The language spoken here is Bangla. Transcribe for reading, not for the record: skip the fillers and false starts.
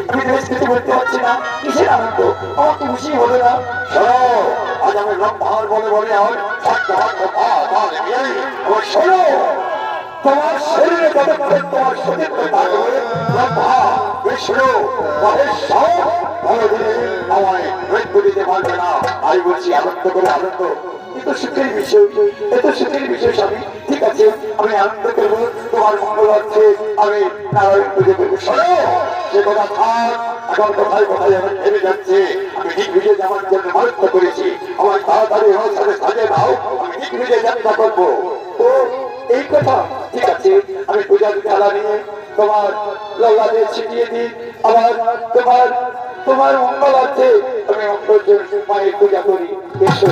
আমি দেশকে বলতে পারছি না কিসের আনন্দ আমার তো খুশি হলো না। শোনো আজ আমি লম্বার বলে বলে আমার শোনো তোমার শরীরে যতক্ষণ তোমার সতীর্থ থাকবে লম্বা বিষ্ণু মহেশ্বর কোনদিন আমায় মৃত্যু দিতে পারবে না। আমি বলছি আনন্দ করে আনন্দ এত সুখের বিষয় এত সুখের বিষয় স্বামী। ঠিক আছে আমি আনন্দ করবো তোমার মঙ্গল হচ্ছে আমি নারায়ণ পুজো করবো। শোনো সে কথা থাক এখন কোথায় কোথায় আমার ভেবে যাচ্ছে। আমি ঠিক ভিজে যাওয়ার জন্য মানত্ব করেছি আমার তাড়াতাড়ি আমার সাথে সাজে দাও আমি ঠিক ভিজে যাত্রা করবো। ও এই কথা ঠিক আছে আমি পূজার খেলা নিয়ে তোমার লল্লাদের ছিটিয়ে দিই আবার তোমার তোমার মঙ্গল আছে আমি অন্তর্জন মায়ের পূজা করি। এসো।